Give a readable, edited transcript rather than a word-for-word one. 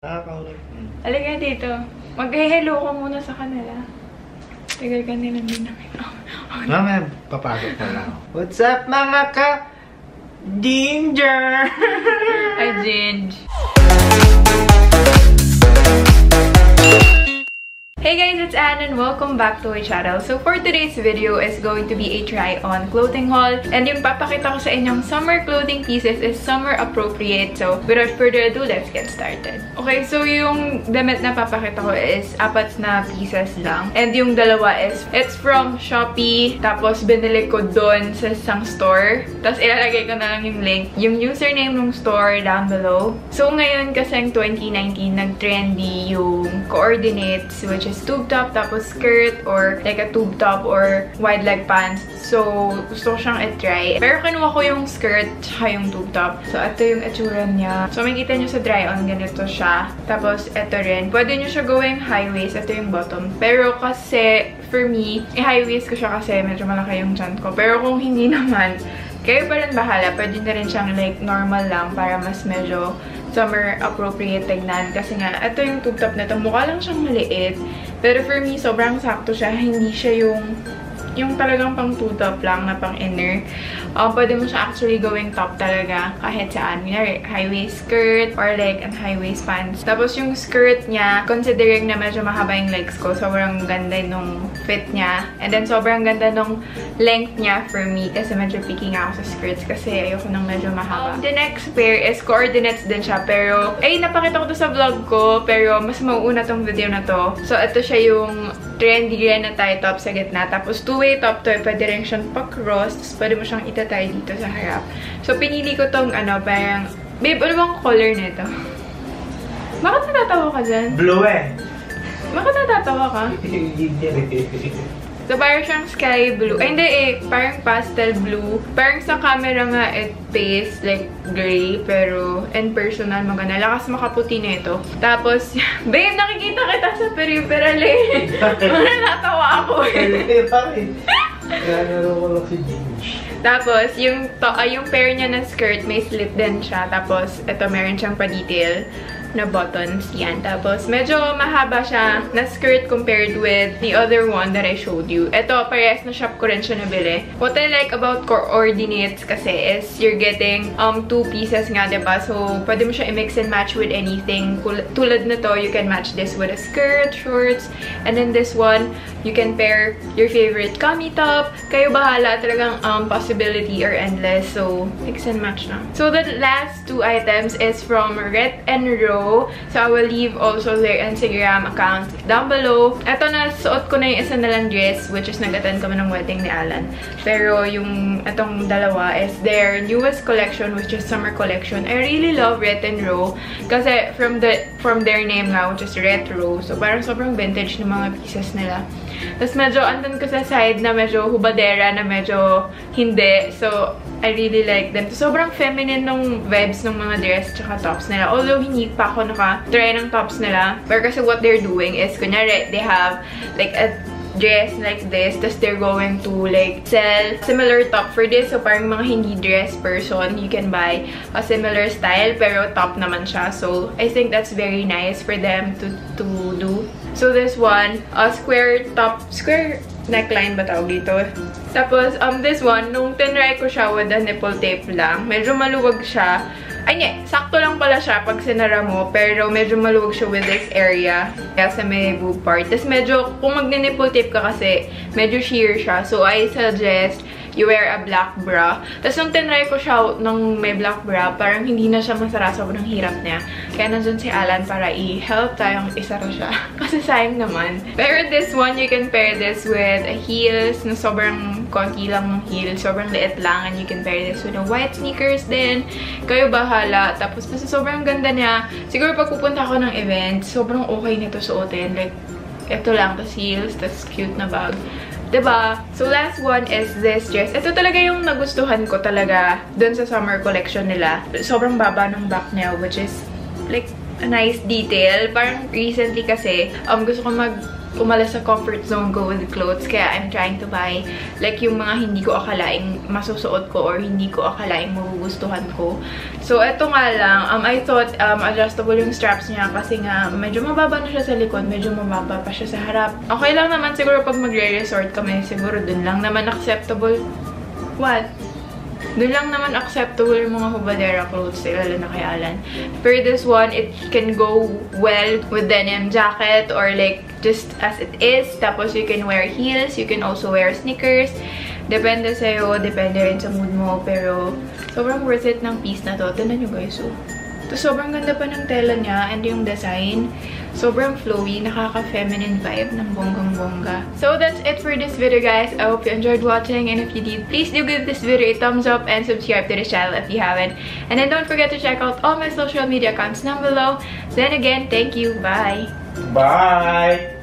Halika dito. Mag-hello ko muna sa kanila. Tagal kanila din namin. Mama, papagod pa lang. What's up, mga ka-Ginger? Hi, Ginge. Hey guys, it's Anne and welcome back to my channel. So for today's video is going to be a try on clothing haul. And yung papakita ko sa inyong summer clothing pieces is summer appropriate. So without further ado, let's get started. Okay, so yung damit na papakita ko is 4 na pieces lang. And yung dalawa is, it's from Shopee. Tapos binili ko doon sa isang store. Tapos ilalagay ko na lang yung link. Yung username ng store down below. So ngayon kasing 2019, nag-trendy yung coordinates, which is tube top, tapos skirt, or like a tube top or wide leg pants. So, gusto ko siyang i-try. Pero kinuha ko yung skirt, tsaka yung tube top. So, ito yung itsura niya. So, makikita nyo sa try on, ganito siya. Tapos, ito rin. Pwede nyo siya gawing high waist. Ito yung bottom. Pero kasi, for me, i-high waist ko siya kasi medyo malaki yung chan ko. Pero kung hindi naman, kayo pa rin bahala. Pwede na rin siyang like normal lang para mas medyo summer appropriate tignan. Kasi nga, ito yung tube top na ito. Mukha lang siyang maliit. Pero for me, sobrang sakto siya. Hindi siya yung talagang pang tube top lang na pang inner. Pwede mo siya actually going top talaga kahit saan. Kunyari, high-waist skirt or like an high-waist pants. Tapos yung skirt niya, considering na medyo mahaba yung legs ko, sobrang ganda nung fit niya. And then sobrang ganda nung length niya for me kasi medyo picking ako sa skirts kasi ayoko nang medyo mahaba. The next pair is coordinates din siya pero, napakita ko to sa vlog ko pero mas mauuna tong video na to. So, ito siya yung trendy rin na tie top sa gitna. Tapos, two-way top to. Pwede rin siyang pa-cross. Tapos, pwede mo siyang itatay dito sa harap. So, pinili ko tong parang, babe, ano bang color nito? Bakit natatawa ka dyan? Blue eh. Bakit natatawa ka? So, parang siyang sky blue. Ay, hindi parang pastel blue. Parang sa camera nga, it pays like gray. Pero, in personal, maganda. Lakas makaputi na ito. Tapos, babe, nakikita kita sa peripheral eh. Natawa ako eh. Bakit? Kaya naroon ko lang si Ginge. Tapos, yung pair niya na skirt, may slip din siya. Tapos, ito, meron siyang pa-detail na buttons. Yan. Tapos, medyo mahaba siya na skirt compared with the other one that I showed you. Ito, parehas na shop ko rin siya nabili. What I like about coordinates kasi is you're getting 2 pieces nga, diba? So, pwede mo siya i-mix and match with anything. Tulad na to, you can match this with a skirt, shorts, and then this one, you can pair your favorite kami top. Kayo bahala. Talagang possibility are endless. So, mix and match na. So, the last 2 items is from Ret and Ro. So, I will leave also their Instagram account down below. Ito na, suot ko na yung isa nalang dress, which is nag-attend kami ng wedding ni Alan. Pero, yung itong dalawa is their newest collection, which is summer collection. I really love Ret and Ro. Kasi, from their name nga, which is retro. So, parang sobrang vintage ng mga pieces nila. Tapos, medyo andun ko sa side na medyo hubadera, na medyo hindi. So, I really like them. So, sobrang feminine ng vibes ng mga dress tsaka tops nila. Although, hindi pa ako naka-try ng tops nila. Pero kasi what they're doing is, kunyari, they have like a dress like this, tapos they're going to like sell similar top for this. So, parang mga hindi dress person, you can buy a similar style, pero top naman siya. So, I think that's very nice for them to do. So, this one, a square neckline ba tawag dito? Tapos, this one, nung tinry ko siya with a nipple tape lang, medyo maluwag siya. Ay, sakto lang pala siya pag sinara mo, pero medyo maluwag siya with this area. Kaya sa may boob part. Tapos medyo, kung mag-nipple tape ka kasi, medyo sheer siya. So, I suggest you wear a black bra. Tapos nung tinry ko siya ng may black bra, parang hindi na siya masara. Sobrang hirap niya. Kaya nandun si Alan para i-help tayong isara siya. Kasi sayang naman. Pero this one, you can pair this with a heels na sobrang konti lang ng heel. Sobrang liit lang. And you can pair this with a white sneakers din. Kayo bahala. Tapos kasi sobrang ganda niya. Siguro pag pupunta ako ng event, sobrang okay nito suotin. Like, ito lang. Tapos heels. Tapos cute na bag. Diba? So, last one is this dress. Ito talaga yung nagustuhan ko talaga dun sa summer collection nila. Sobrang baba ng back niya, which is like a nice detail. Parang recently kasi, gusto ko umalis sa comfort zone ko with clothes. Kaya I'm trying to buy like yung mga hindi ko akalaing masusuot ko or hindi ko akalaing magugustuhan ko. So, eto nga lang. I thought adjustable yung straps niya kasi nga medyo mababa na siya sa likod, medyo mababa pa siya sa harap. Okay lang naman siguro pag magre-resort kami, siguro dun lang naman acceptable. What? Doon lang naman acceptable yung mga hubadera clothes, lalo na kay Alan. For this one, it can go well with denim jacket or like just as it is. Tapos you can wear heels, you can also wear sneakers. Depende sa'yo, depende rin sa mood mo. Pero sobrang worth it ng piece na to. Tignan nyo guys, oh. Tapos sobrang ganda pa ng tela niya and yung design. Sobrang flowy, nakaka-feminine vibe ng bonggang-bongga. So that's it for this video, guys. I hope you enjoyed watching, and if you did, please do give this video a thumbs up and subscribe to the channel if you haven't. And then don't forget to check out all my social media accounts down below. Then again, thank you. Bye! Bye!